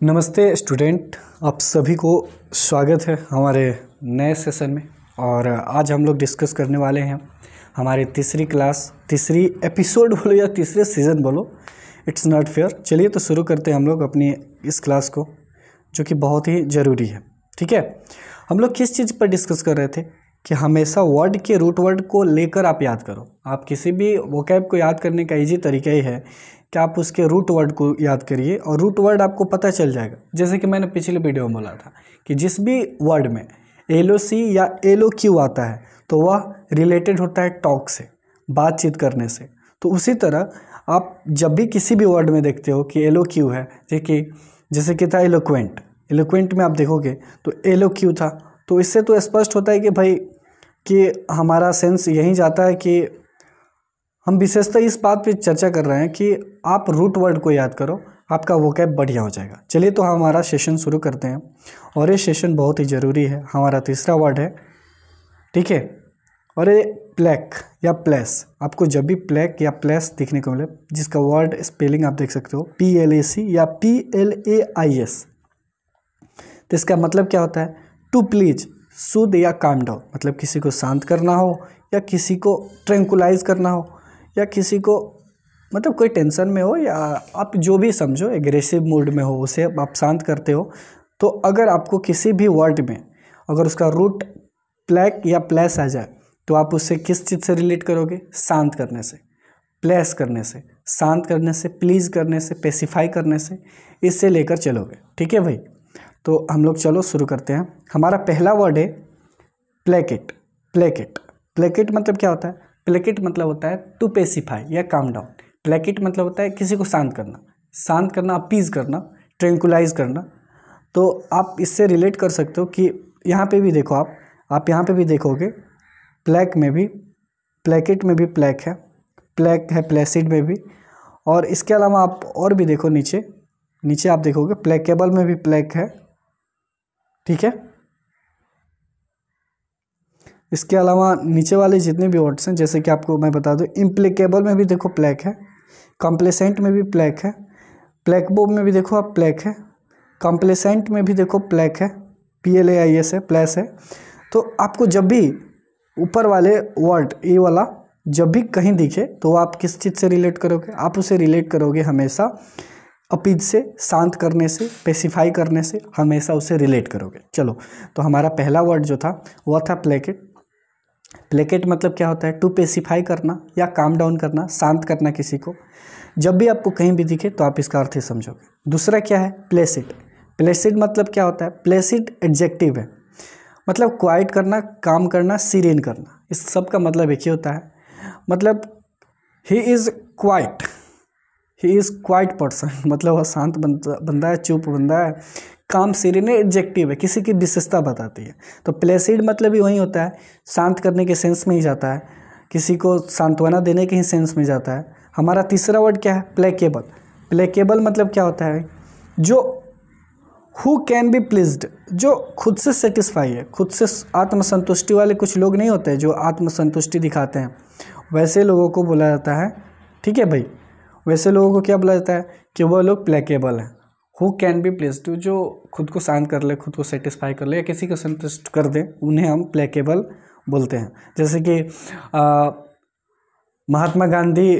नमस्ते स्टूडेंट, आप सभी को स्वागत है हमारे नए सेशन में। और आज हम लोग डिस्कस करने वाले हैं हमारी तीसरी क्लास, तीसरी एपिसोड बोलो या तीसरे सीज़न बोलो, इट्स नॉट फेयर। चलिए तो शुरू करते हैं हम लोग अपनी इस क्लास को, जो कि बहुत ही ज़रूरी है। ठीक है, हम लोग किस चीज़ पर डिस्कस कर रहे थे कि हमेशा वर्ड के रूट वर्ड को लेकर आप याद करो। आप किसी भी वोकैब को याद करने का ईजी तरीका ही है कि आप उसके रूट वर्ड को याद करिए और रूट वर्ड आपको पता चल जाएगा। जैसे कि मैंने पिछले वीडियो में बोला था कि जिस भी वर्ड में LOC या LOQ आता है तो वह रिलेटेड होता है टॉक से, बातचीत करने से। तो उसी तरह आप जब भी किसी भी वर्ड में देखते हो कि LOQ है, जैसे कि था एलोक्वेंट, एलोक्वेंट में आप देखोगे तो LOQ था, तो इससे तो स्पष्ट होता है कि भाई कि हमारा सेंस यही जाता है कि हम विशेषतः इस बात पे चर्चा कर रहे हैं कि आप रूट वर्ड को याद करो, आपका वोकैब बढ़िया हो जाएगा। चलिए तो हमारा सेशन शुरू करते हैं और ये सेशन बहुत ही ज़रूरी है। हमारा तीसरा वर्ड है, ठीक है, और ये प्लेक या प्लेस। आपको जब भी प्लेक या प्लेस दिखने को मिले, जिसका वर्ड स्पेलिंग आप देख सकते हो PLAC या PLAIS, तो इसका मतलब क्या होता है? टू प्लीज, सूद या काम डाउन, मतलब किसी को शांत करना हो या किसी को ट्रैंकुलाइज करना हो या किसी को मतलब कोई टेंशन में हो या आप जो भी समझो एग्रेसिव मूड में हो उसे आप शांत करते हो। तो अगर आपको किसी भी वर्ड में अगर उसका रूट प्लेक या प्लेस आ जाए तो आप उससे किस चीज़ से रिलेट करोगे? शांत करने से, प्लेस करने से, शांत करने से, प्लीज़ करने से, पेसिफाई करने से, इससे लेकर चलोगे। ठीक है भाई, तो हम लोग चलो शुरू करते हैं। हमारा पहला वर्ड है प्लेकेट। प्लेकेट, प्लेकेट मतलब क्या होता है? प्लेकेट मतलब होता है टू पेसिफाई या काम डाउन। प्लेकेट मतलब होता है किसी को शांत करना, शांत करना, अपीज करना, ट्रैंकुलाइज करना। तो आप इससे रिलेट कर सकते हो कि यहाँ पे भी देखो, आप यहाँ पे भी देखोगे प्लेक में भी, प्लेकेट में भी प्लेक है प्लेसिड में भी। और इसके अलावा आप और भी देखो, नीचे आप देखोगे प्लेकेबल में भी प्लेक है। ठीक है, इसके अलावा नीचे वाले जितने भी वर्ड्स हैं, जैसे कि आपको मैं बता दूं, इम्प्लिकेबल में भी देखो प्लेक है, कॉम्प्लेसेंट में भी प्लेक है, प्लेकबो में भी देखो आप प्लेक है, कॉम्प्लेसेंट में भी देखो प्लेक है, PLAIS है, प्लेस है। तो आपको जब भी ऊपर वाले वर्ड ये वाला जब भी कहीं दिखे तो आप किस चीज़ से रिलेट करोगे? आप उसे रिलेट करोगे हमेशा अपीज से, शांत करने से, पेसिफाई करने से, हमेशा उसे रिलेट करोगे। चलो, तो हमारा पहला वर्ड जो था वह था प्लेकेट। प्लेकेट मतलब क्या होता है? टू पेसिफाई करना या काम डाउन करना, शांत करना किसी को। जब भी आपको कहीं भी दिखे तो आप इसका अर्थ ही समझोगे। दूसरा क्या है? प्लेसिड। प्लेसिड मतलब क्या होता है? प्लेसिड एडजेक्टिव है, मतलब क्वाइट करना, काम करना, सीरेन करना। इस सब का मतलब एक ही होता है, मतलब ही इज़ क्वाइट पर्सन, मतलब वह शांत बंदा है, चुप बंदा है। काम सीरेन एडजेक्टिव है, किसी की विशेषता बताती है। तो प्लेसिड मतलब भी वही होता है, शांत करने के सेंस में ही जाता है, किसी को सांत्वना देने के ही सेंस में जाता है। हमारा तीसरा वर्ड क्या है? प्लेकेबल। प्लेकेबल मतलब क्या होता है? जो हु कैन बी प्लीज्ड, जो खुद से सेटिस्फाई है, खुद से आत्मसंतुष्टि वाले कुछ लोग नहीं होते जो आत्मसंतुष्टि दिखाते हैं, वैसे लोगों को बोला जाता है। ठीक है भाई, वैसे लोगों को क्या बोला जाता है? कि वो लोग प्लेकेबल हैं। हु कैन बी प्लीज्ड, जो खुद को शांत कर ले, खुद को सेटिस्फाई कर ले या किसी को संतुष्ट कर दे, उन्हें हम प्लेकेबल बोलते हैं। जैसे कि Mahatma Gandhi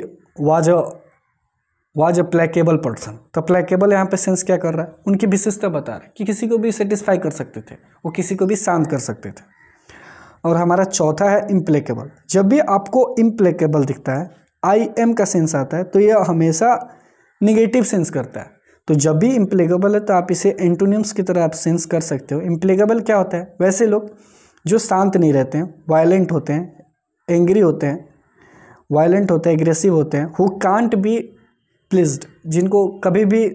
was a प्लेकेबल person. तो प्लेकेबल यहाँ पे सेंस क्या कर रहा है? उनकी विशेषता बता रहा है कि किसी को भी सेटिस्फाई कर सकते थे, वो किसी को भी शांत कर सकते थे। और हमारा चौथा है इम्प्लेकेबल। जब भी आपको इम्प्लेकेबल दिखता है, IM का सेंस आता है, तो यह हमेशा निगेटिव सेंस करता है। तो जब भी इम्प्लेकेबल है तो आप इसे एंटोनिम्स की तरह आप सेंस कर सकते हो। इम्प्लेकेबल क्या होता है? वैसे लोग जो शांत नहीं रहते हैं, वायलेंट होते हैं, एंग्री होते हैं, वायलेंट होते हैं, एग्रेसिव होते हैं। हु कांट बी प्लीज्ड, जिनको कभी भी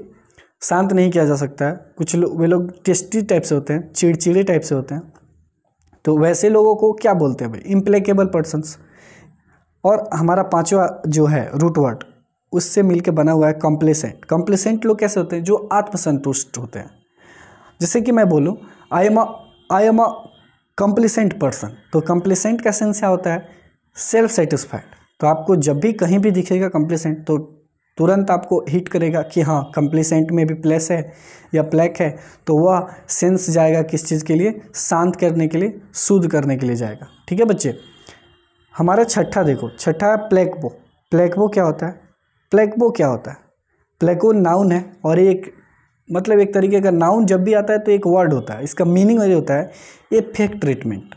शांत नहीं किया जा सकता है। कुछ लोग, वे लोग टेस्टी टाइप से होते हैं, चिड़चिड़े टाइप से होते हैं। तो वैसे लोगों को क्या बोलते हैं भाई? Implacable persons. और हमारा पांचवा जो है रूट वर्ड, उससे मिलके बना हुआ है कॉम्प्लेसेंट। कॉम्प्लेसेंट लोग कैसे होते हैं? जो आत्मसंतुष्ट होते हैं। जैसे कि मैं बोलूँ I am a complacent person, तो कॉम्प्लेसेंट का सेंस क्या होता है? Self satisfied. तो आपको जब भी कहीं भी दिखेगा कॉम्प्लेसेंट, तो तुरंत आपको हिट करेगा कि हाँ कंप्लीसेंट में भी प्लेस है या प्लेक है, तो वह सेंस जाएगा किस चीज़ के लिए, शांत करने के लिए, शुद्ध करने के लिए जाएगा। ठीक है बच्चे। हमारा छठा देखो, छठा है प्लेक्बो। प्लेक्बो क्या होता है? प्लेक्बो क्या होता है? प्लेको नाउन है और एक मतलब एक तरीके का नाउन जब भी आता है तो एक वर्ड होता है, इसका मीनिंग ये होता है इफेक्ट ट्रीटमेंट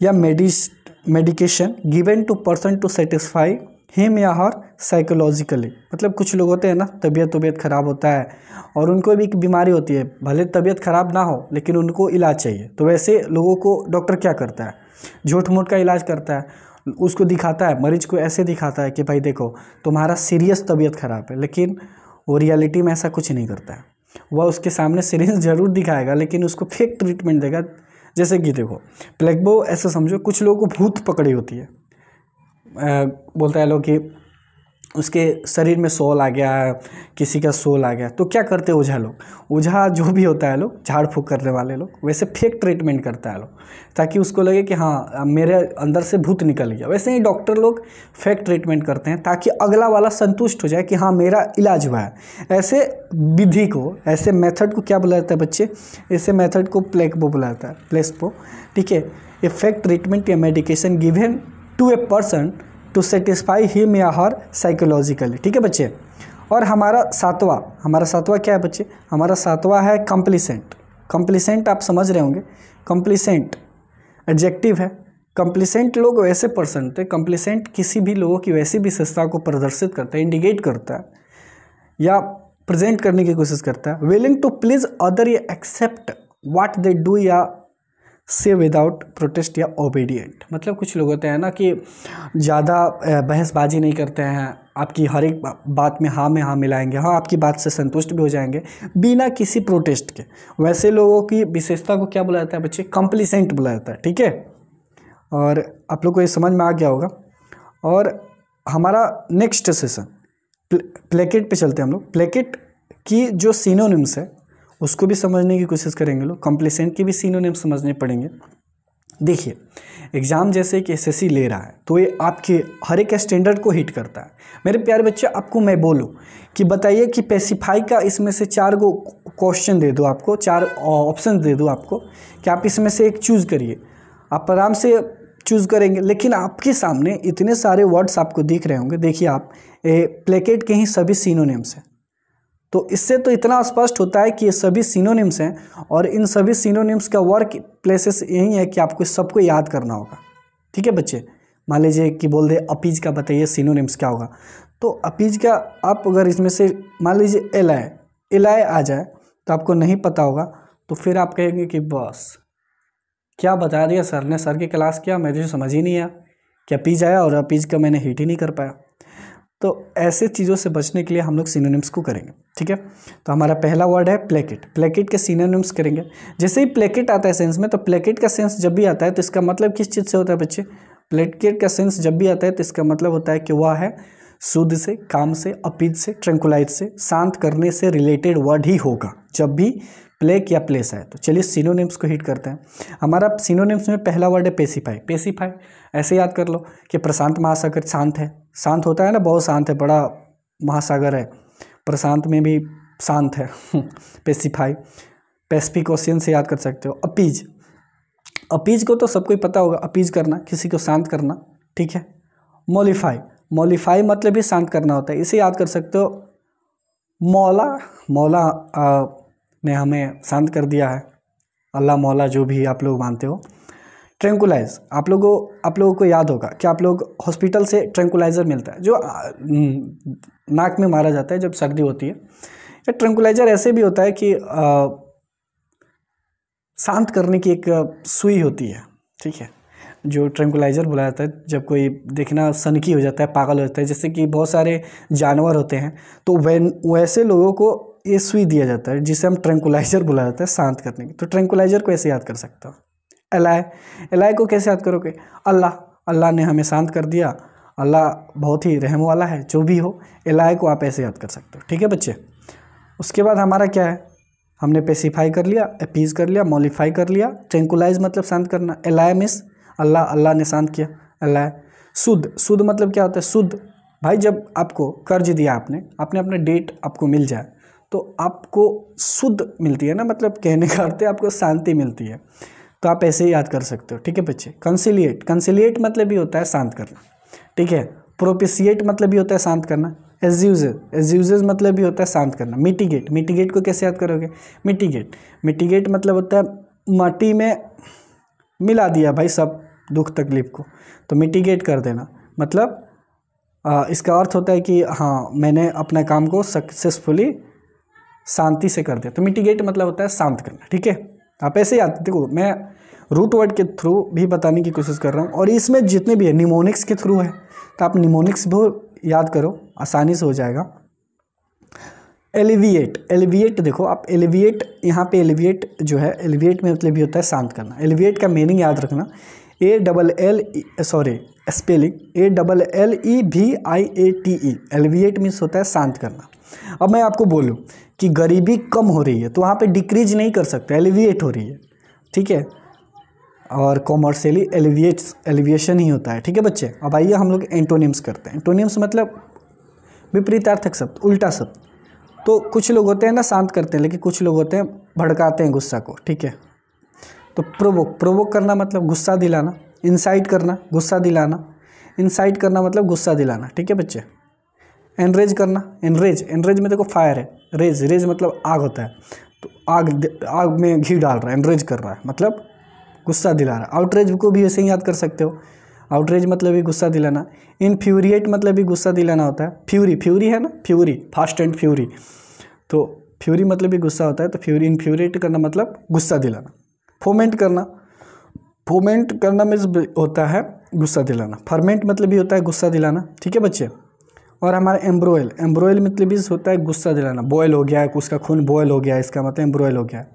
या medication given to person to satisfy him या हर साइकोलॉजिकली। मतलब कुछ लोग होते हैं ना, तबीयत ख़राब होता है और उनको भी एक बीमारी होती है, भले तबीयत ख़राब ना हो लेकिन उनको इलाज चाहिए, तो वैसे लोगों को डॉक्टर क्या करता है, झूठ मूठ का इलाज करता है, उसको दिखाता है, मरीज को ऐसे दिखाता है कि भाई देखो तुम्हारा सीरियस तबीयत ख़राब है, लेकिन वो रियलिटी में ऐसा कुछ नहीं करता है। वह उसके सामने सीरियस ज़रूर दिखाएगा लेकिन उसको फेक ट्रीटमेंट देगा। जैसे कि देखो प्लेक्बो ऐसे समझो, कुछ लोगों को भूत पकड़ी होती है, बोलता है लोग कि उसके शरीर में सोल आ गया है, किसी का सोल आ गया, तो क्या करते हैं ओझा लोग, ओझा जो भी होता है लोग, झाड़ फूँक करने वाले लोग, वैसे फेक ट्रीटमेंट करता है लोग ताकि उसको लगे कि हाँ मेरे अंदर से भूत निकल गया। वैसे ही डॉक्टर लोग फेक ट्रीटमेंट करते हैं ताकि अगला वाला संतुष्ट हो जाए कि हाँ मेरा इलाज हुआ है। ऐसे विधि को, ऐसे मेथड को क्या बुलाया जाता है बच्चे? ऐसे मेथड को प्लेक्बो बुलाया जाता है, प्लेक्बो। ठीक है, इफेक्ट ट्रीटमेंट या medication given to a person to satisfy him या हर साइकोलॉजिकली। ठीक है बच्चे। और हमारा सातवां क्या है बच्चे? हमारा सातवां है कंप्लीसेंट। कंप्लीसेंट आप समझ रहे होंगे, कंप्लीसेंट एडजेक्टिव है। कंप्लीसेंट लोग वैसे पर्सन थे, कंप्लीसेंट किसी भी लोगों की वैसी विशेषता को प्रदर्शित करता है, इंडिकेट करता है या प्रेजेंट करने की कोशिश करता है। विलिंग टू प्लीज अदर या एक्सेप्ट व्हाट दे डू या से विदाउट प्रोटेस्ट या ओबीडियंट। मतलब कुछ लोग होते हैं ना कि ज़्यादा बहसबाजी नहीं करते हैं, आपकी हर एक बात में हाँ मिलाएंगे, हाँ आपकी बात से संतुष्ट भी हो जाएंगे बिना किसी प्रोटेस्ट के। वैसे लोगों की विशेषता को क्या बुलाया जाता है बच्चे? कंप्लीसेंट बुलाया जाता है। ठीक है, और आप लोग को ये समझ में आ गया होगा। और हमारा नेक्स्ट सेशन प्लेकेट पे चलते हैं हम लोग। प्लेकेट की जो सिनोनिम्स है उसको भी समझने की कोशिश करेंगे लोग, कंप्लीसेंट के भी सिनोनिम्स समझने पड़ेंगे। देखिए एग्ज़ाम जैसे कि एसएससी ले रहा है तो ये आपके हर एक स्टैंडर्ड को हिट करता है। मेरे प्यारे बच्चे, आपको मैं बोलूँ कि बताइए कि पेसिफाई का इसमें से 4 गो क्वेश्चन दे दो, आपको 4 ऑप्शन दे दो आपको कि आप इसमें से एक चूज़ करिए, आप आराम से चूज़ करेंगे, लेकिन आपके सामने इतने सारे वर्ड्स आपको दिख रहे होंगे। देखिए आप प्लेकेट के ही सभी सिनोनिम्स हैं, तो इससे तो इतना स्पष्ट होता है कि ये सभी सिनोनिम्स हैं और इन सभी सिनोनिम्स का वर्क प्लेसेस यही है कि आपको सबको याद करना होगा। ठीक है बच्चे। मान लीजिए कि बोल दे अपीज का बताइए सिनोनिम्स क्या होगा, तो अपीज का आप अगर इसमें से मान लीजिए एलाय आ जाए तो आपको नहीं पता होगा, तो फिर आप कहेंगे कि बस क्या बता दिया सर ने, सर की क्लास किया, मुझे समझ ही नहीं आया कि अपीज आया और अपीज का मैंने हिट ही नहीं कर पाया। तो ऐसे चीज़ों से बचने के लिए हम लोग सिनोनिम्स को करेंगे। ठीक है, तो हमारा पहला वर्ड है प्लेकेट। प्लेकेट के सिनोनिम्स करेंगे। जैसे ही प्लेकेट आता है सेंस में, तो प्लेकेट का सेंस जब भी आता है तो इसका मतलब किस चीज़ से होता है बच्चे? प्लेकेट का सेंस जब भी आता है तो इसका मतलब होता है कि वह है शुद्ध से, काम से, अपीज से, ट्रैंकुलाइज से, शांत करने से रिलेटेड वर्ड ही होगा जब भी प्लेक या प्लेस है। तो चलिए सिनोनिम्स को हिट करते हैं। हमारा सिनोनिम्स में पहला वर्ड है पेसिफाई। पेसिफाई ऐसे याद कर लो कि प्रशांत महासागर शांत है, शांत होता है ना, बहुत शांत है, बड़ा महासागर है, प्रशांत में भी शांत है पेसिफाई। पैसिफिक ओशियन से याद कर सकते हो। अपीज, अपीज को तो सबको ही पता होगा, अपीज करना, किसी को शांत करना। ठीक है। मॉलिफाई, मॉलिफाई मतलब भी शांत करना होता है, इसे याद कर सकते हो। मौला ने हमें शांत कर दिया है, अल्लाह मौला जो भी आप लोग मानते हो। ट्रैंकुलाइज, आप लोगों को याद होगा कि आप लोग हॉस्पिटल से ट्रैंकुलाइजर मिलता है जो नाक में मारा जाता है जब सर्दी होती है। या ट्रैंकुलाइजर ऐसे भी होता है कि शांत करने की एक सुई होती है। ठीक है, जो ट्रैंकुलाइजर बुलाया जाता है जब कोई देखना सनकी हो जाता है, पागल हो जाता है, जैसे कि बहुत सारे जानवर होते हैं, तो वैसे लोगों को ये सुई दिया जाता है जिसे हम ट्रैंकुलाइजर बुलाया जाता है शांत करने की। तो ट्रैंकुलाइजर को ऐसे याद कर सकते हो। एलाय को कैसे याद करोगे? अल्लाह ने हमें शांत कर दिया, अल्लाह बहुत ही रहम वाला है, जो भी हो, एलाय को आप ऐसे याद कर सकते हो। ठीक है बच्चे। उसके बाद हमारा क्या है, हमने पेसिफाई कर लिया, अपीज कर लिया, मॉलिफाई कर लिया, ट्रैंकुलाइज मतलब शांत करना, एलाय मिस अल्लाह ने शांत किया, एलाय। शुद्ध मतलब क्या होता है? शुद्ध भाई जब आपको कर्ज दिया आपने अपना डेट आपको मिल जाए तो आपको शुद्ध मिलती है ना, मतलब कहने का अर्थ है आपको शांति मिलती है। तो आप ऐसे ही याद कर सकते हो, ठीक है बच्चे। कंसिलिएट मतलब भी होता है शांत करना, ठीक है। प्रोपिशिएट मतलब भी होता है शांत करना। एज्यूजेस मतलब भी होता है शांत करना। मिटिगेट को कैसे याद करोगे? मिटिगेट मतलब होता है माटी में मिला दिया भाई सब दुख तकलीफ को, तो मिटिगेट कर देना। मतलब इसका अर्थ होता है कि हाँ मैंने अपने काम को सक्सेसफुली शांति से कर दिया। तो मिटिगेट मतलब होता है शांत करना, ठीक है। आप ऐसे याद, देखो मैं रूट वर्ड के थ्रू भी बताने की कोशिश कर रहा हूँ, और इसमें जितने भी है निमोनिक्स के थ्रू है, तो आप निमोनिक्स भी याद करो, आसानी से हो जाएगा। एलिविएट देखो आप, एलिविएट यहाँ पे एलिविएट जो है, एलिविएट में मतलब भी होता है शांत करना। एलिविएट का मीनिंग याद रखना, स्पेलिंग ALLEVIATE। एलिविएट मीन्स होता है शांत करना। अब मैं आपको बोलूँ कि गरीबी कम हो रही है, तो वहाँ पे डिक्रीज नहीं कर सकते, एलिविएट हो रही है, ठीक है। और कॉमर्शियली एलिविएशन ही होता है, ठीक है बच्चे। अब आइए हम लोग एंटोनिम्स करते हैं। एंटोनिम्स मतलब विपरीतार्थक शब्द, उल्टा शब्द। तो कुछ लोग होते हैं ना शांत करते हैं, लेकिन कुछ लोग होते हैं भड़काते हैं गुस्सा को, ठीक है। तो प्रोवोक करना मतलब गुस्सा दिलाना। इंसाइट करना गुस्सा दिलाना। इंसाइट करना मतलब गुस्सा दिलाना, ठीक है बच्चे। एनरेज करना, एनरेज में देखो फायर है, रेज मतलब आग होता है, तो आग में घी डाल रहा है, एनरेज कर रहा है मतलब गुस्सा दिला रहा है। आउटरेज को भी ऐसे ही याद कर सकते हो, आउटरेज मतलब भी गुस्सा दिलाना। इनफ्यूरिएट मतलब भी गुस्सा दिलाना होता है। फ्यूरी है ना, फ्यूरी, फास्ट एंड फ्यूरी, तो फ्यूरी मतलब भी गुस्सा होता है, तो इनफ्यूरिएट करना मतलब गुस्सा दिलाना। फोमेंट करना में होता है गुस्सा दिलाना। फर्मेंट मतलब भी होता है गुस्सा दिलाना, ठीक है बच्चे। और हमारा एम्ब्रोयल मतलब भी होता है गुस्सा दिलाना। बॉयल हो गया है, उसका खून बॉयल हो गया है, इसका मतलब एम्ब्रोयल हो गया है।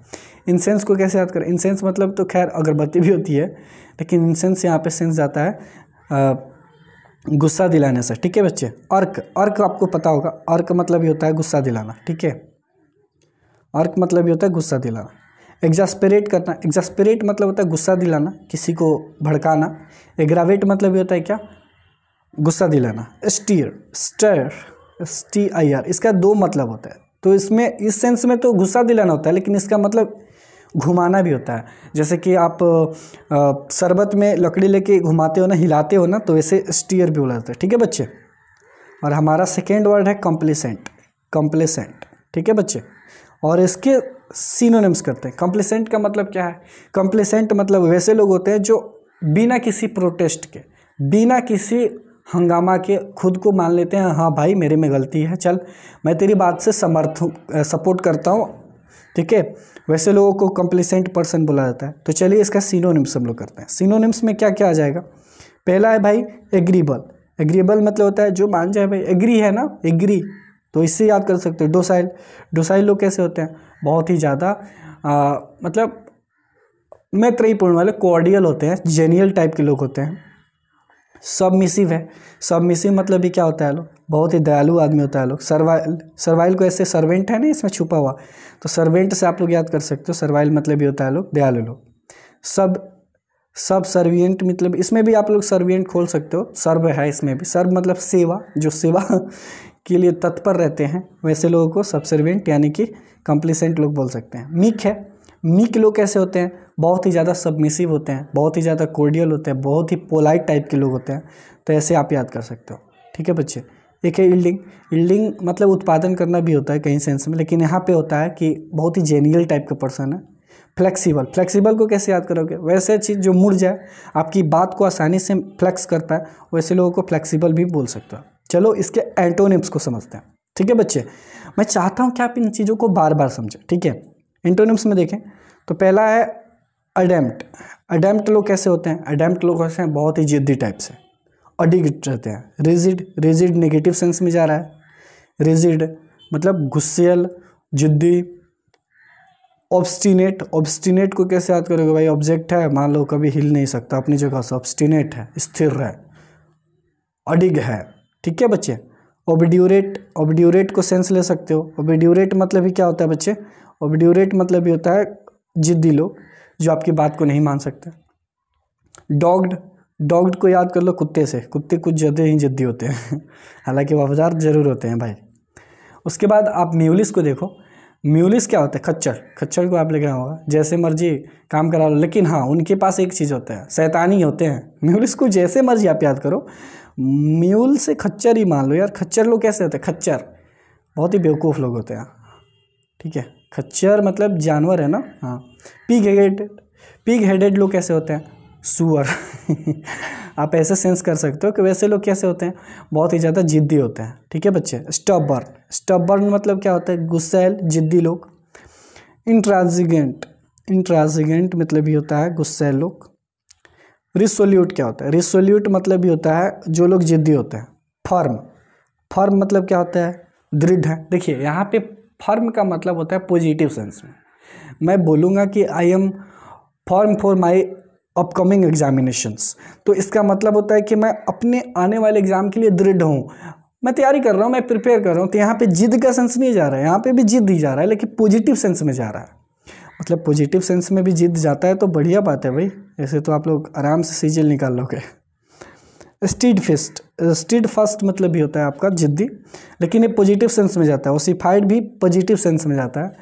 इंसेंस को कैसे याद करें? इंसेंस मतलब तो खैर अगरबत्ती भी होती है, लेकिन इंसेंस यहाँ पे सेंस जाता है गुस्सा दिलाने से, ठीक है बच्चे। अर्क आपको पता होगा, अर्क मतलब भी होता है गुस्सा दिलाना, ठीक है। अर्क मतलब भी होता है गुस्सा दिलाना। एग्जास्पेरेट करना, एग्जास्पेरेट मतलब होता है गुस्सा दिलाना, किसी को भड़काना। एग्रावेट मतलब भी होता है क्या? गुस्सा दिलाना। स्टीर, इसका दो मतलब होता है, तो इसमें इस सेंस में तो गुस्सा दिलाना होता है, लेकिन इसका मतलब घुमाना भी होता है। जैसे कि आप शरबत में लकड़ी लेके घुमाते हो ना, हिलाते हो ना, तो वैसे स्टीयर भी बोला जाता है, ठीक है बच्चे। और हमारा सेकेंड वर्ड है कंप्लेसेंट, ठीक है बच्चे। और इसके सिनोनिम्स करते हैं। कंप्लेसेंट का मतलब क्या है? कंप्लेसेंट मतलब वैसे लोग होते हैं जो बिना किसी प्रोटेस्ट के, बिना किसी हंगामा के खुद को मान लेते हैं, हाँ भाई मेरे में गलती है, चल मैं तेरी बात से सपोर्ट करता हूँ, ठीक है। वैसे लोगों को कंप्लेसेंट पर्सन बोला जाता है। तो चलिए इसका सिनोनिम्स हम लोग करते हैं। सिनोनिम्स में क्या क्या आ जाएगा? पहला है भाई एग्रीबल मतलब होता है जो मान जाए, भाई एग्री है ना, एग्री, तो इससे याद कर सकते हो। डोसाइल लोग कैसे होते हैं? बहुत ही ज़्यादा मतलब मैत्रीपूर्ण वाले, कोऑर्डियल होते हैं, जेनियल टाइप के लोग होते हैं। सबमिसिव मतलब भी क्या होता है? लोग बहुत ही दयालु आदमी होता है लोग। सर्वाइल को ऐसे सर्वेंट है ना इसमें छुपा हुआ, तो सर्वेंट से आप लोग याद कर सकते हो। सर्वाइल मतलब भी होता है लोग दयालु लोग। सब सर्विएंट मतलब इसमें भी आप लोग सर्विएंट खोल सकते हो, सर्व है इसमें भी। सर्व मतलब सेवा, जो सेवा के लिए तत्पर रहते हैं, वैसे लोगों को सबसर्विएंट यानी कि कंप्लेसेंट लोग बोल सकते हैं। मीक लोग कैसे होते हैं? बहुत ही ज़्यादा सबमिसिव होते हैं, बहुत ही ज़्यादा कोर्डियल होते हैं, बहुत ही पोलाइट टाइप के लोग होते हैं, तो ऐसे आप याद कर सकते हो, ठीक है बच्चे। एक है यील्डिंग मतलब उत्पादन करना भी होता है कहीं सेंस में, लेकिन यहाँ पे होता है कि बहुत ही जेन्युइन टाइप का पर्सन है। फ्लेक्सिबल को कैसे याद करोगे? वैसे चीज़ जो मुड़ जाए, आपकी बात को आसानी से फ्लेक्स कर पाए, वैसे लोगों को फ्लेक्सिबल भी बोल सकते हो। चलो इसके एंटोनिम्स को समझते हैं, ठीक है बच्चे। मैं चाहता हूँ कि आप इन चीज़ों को बार बार समझें, ठीक है। एंटोनिम्स में देखें तो पहला है अडेम्प्ट लोग कैसे होते हैं? अडेम्प्ट लोग कैसे हैं? बहुत ही जिद्दी टाइप से, अडिक्ट रहते हैं। रिजिड नेगेटिव सेंस में जा रहा है। रिजिड मतलब गुस्सेल, जिद्दी। ऑब्स्टिनेट को कैसे याद करोगे भाई? ऑब्जेक्ट है, मान लो कभी हिल नहीं सकता अपनी जगह से, ऑब्स्टिनेट है, स्थिर है, अडिग है, ठीक है बच्चे। ओबिड्यूरेट को सेंस ले सकते हो। ओबिड्यूरेट मतलब भी क्या होता है बच्चे? ओबिड्यूरेट मतलब भी होता है जिद्दी लोग जो आपकी बात को नहीं मान सकते। डॉग को याद कर लो कुत्ते से, कुत्ते कुछ ज़्यादा ही जिद्दी होते हैं हालांकि वफादार ज़रूर होते हैं भाई। उसके बाद आप म्यूलिस को देखो। म्यूलिस क्या होता है? खच्चर। खच्चर को आप लिखा होगा, जैसे मर्जी काम करा लो, लेकिन हाँ उनके पास एक चीज़ होता है, शैतानी होते हैं। म्यूलिस को जैसे मर्जी आप याद करो, म्यूल से खच्चर ही मान लो यार। खच्चर लोग कैसे होते हैं? खच्चर बहुत ही बेवकूफ़ लोग होते हैं, ठीक है। खच्चर मतलब जानवर है ना, हाँ। पिग हेडेड लोग कैसे होते हैं? सुअर आप ऐसे सेंस कर सकते हो कि वैसे लोग कैसे होते हैं? बहुत ही ज़्यादा जिद्दी होते हैं, ठीक है बच्चे। स्टबर्न मतलब क्या होता है? गुस्सैल, जिद्दी लोग। इंट्रांसिजेंट मतलब ही होता है गुस्सैल लोग। रिसोल्यूट क्या होता है? रिसोल्यूट मतलब ही होता है जो लोग जिद्दी होते हैं। फर्म मतलब क्या होता है? दृढ़ है। देखिए यहाँ पे फर्म का मतलब होता है पॉजिटिव सेंस में। मैं बोलूँगा कि I am firm for my upcoming examinations, तो इसका मतलब होता है कि मैं अपने आने वाले एग्जाम के लिए दृढ़ हूँ, मैं तैयारी कर रहा हूँ, मैं प्रिपेयर कर रहा हूँ। तो यहाँ पे जिद का सेंस नहीं जा रहा है, यहाँ पे भी जिद ही जा रहा है, लेकिन पॉजिटिव सेंस में जा रहा है। मतलब पॉजिटिव सेंस में भी जिद जाता है तो बढ़िया बात है भाई, ऐसे तो आप लोग आराम से सीजल निकाल लोगे। स्टीड फास्ट मतलब भी होता है आपका जिद्दी, लेकिन ये पॉजिटिव सेंस में जाता है। ओसिफाइड भी पॉजिटिव सेंस में जाता है,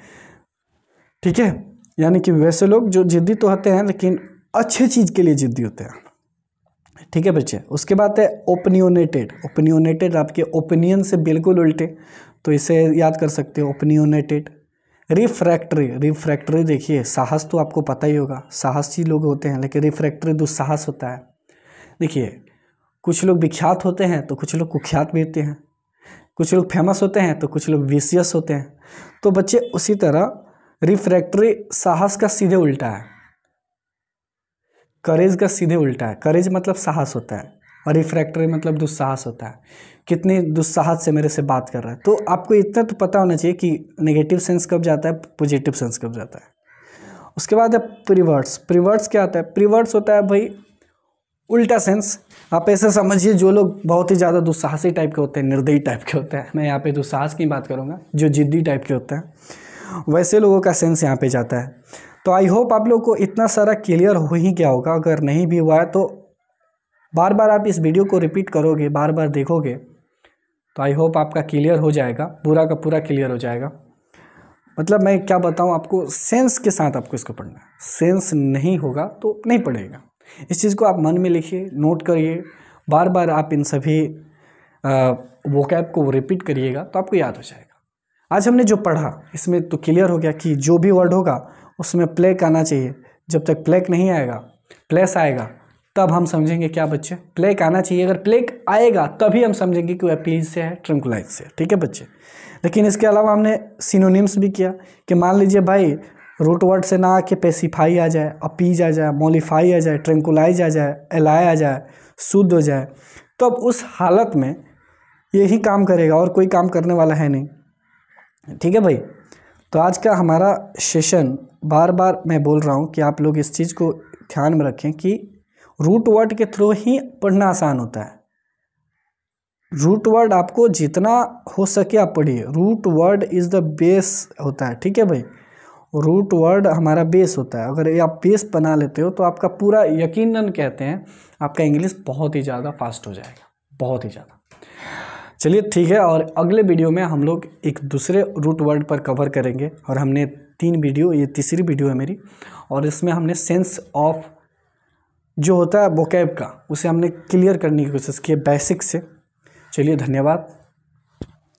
ठीक है। यानी कि वैसे लोग जो जिद्दी तो होते हैं लेकिन अच्छे चीज़ के लिए जिद्दी होते हैं, ठीक है बच्चे। उसके बाद है ओपिनियनेटेड आपके ओपिनियन से बिल्कुल उल्टे, तो इसे याद कर सकते हो, ओपिनियनेटेड। रिफ्रैक्टरी देखिए, साहस तो आपको पता ही होगा, साहसी लोग होते हैं, लेकिन रिफ्रैक्टरी दुस्साहस होता है। देखिए कुछ लोग विख्यात होते हैं तो कुछ लोग कुख्यात भी होते हैं, कुछ लोग फेमस होते हैं तो कुछ लोग विशियस होते हैं। तो बच्चे उसी तरह रिफ्रैक्टरी साहस का सीधे उल्टा है, करेज का सीधे उल्टा है। करेज मतलब साहस होता है और रिफ्रैक्टरी मतलब दुस्साहस होता है। कितनी दुस्साहस से मेरे से बात कर रहा है, तो आपको इतना तो पता होना चाहिए कि नेगेटिव सेंस कब जाता है, पॉजिटिव सेंस कब जाता है। उसके बाद है प्रीवर्ड्स क्या होता है? प्रीवर्ड्स होता है भाई उल्टा सेंस। आप ऐसे समझिए जो लोग बहुत ही ज़्यादा दुस्साहसी टाइप के होते हैं, निर्दयी टाइप के होते हैं, मैं यहाँ पे दुस्साहस की बात करूँगा, जो जिद्दी टाइप के होते हैं, वैसे लोगों का सेंस यहाँ पे जाता है। तो आई होप आप लोग को इतना सारा क्लियर हो ही गया होगा। अगर नहीं भी हुआ है तो बार बार आप इस वीडियो को रिपीट करोगे, बार बार देखोगे, तो आई होप आपका क्लियर हो जाएगा, पूरा का पूरा क्लियर हो जाएगा। मतलब मैं क्या बताऊँ आपको, सेंस के साथ आपको इसको पढ़ना है। सेंस नहीं होगा तो नहीं पढ़ेगा। इस चीज़ को आप मन में लिखिए, नोट करिए, बार बार आप इन सभी वोकैब को रिपीट करिएगा तो आपको याद हो जाएगा। आज हमने जो पढ़ा इसमें तो क्लियर हो गया कि जो भी वर्ड होगा उसमें प्लेक आना चाहिए। जब तक प्लेक नहीं आएगा, प्लेस आएगा, तब हम समझेंगे क्या बच्चे, प्लेक आना चाहिए। अगर प्लेक आएगा तभी हम समझेंगे कि वह अपीज से है, ट्रंकुलाइज से, ठीक है बच्चे। लेकिन इसके अलावा हमने सिनोनिम्स भी किया कि मान लीजिए भाई रूट वर्ड से ना आके पेसिफाई आ जाए, अपीज आ जाए, मॉलिफाई आ जाए, ट्रंकुलाइज आ जाए, एलाय आ जाए, शुद्ध हो जाए, तो अब उस हालत में यही काम करेगा और कोई काम करने वाला है नहीं, ठीक है भाई। तो आज का हमारा सेशन, बार बार मैं बोल रहा हूँ कि आप लोग इस चीज़ को ध्यान में रखें कि रूट वर्ड के थ्रू ही पढ़ना आसान होता है। रूट वर्ड आपको जितना हो सके आप पढ़िए। Root word is the base होता है, ठीक है भाई। रूट वर्ड हमारा बेस होता है। अगर ये आप बेस बना लेते हो तो आपका पूरा, यकीनन कहते हैं, आपका इंग्लिश बहुत ही ज़्यादा फास्ट हो जाएगा, बहुत ही ज़्यादा। चलिए ठीक है, और अगले वीडियो में हम लोग एक दूसरे रूट वर्ड पर कवर करेंगे। और हमने 3 वीडियो, ये तीसरी वीडियो है मेरी, और इसमें हमने सेंस ऑफ जो होता है वोकैब का, उसे हमने क्लियर करने की कोशिश की बेसिक से। चलिए धन्यवाद।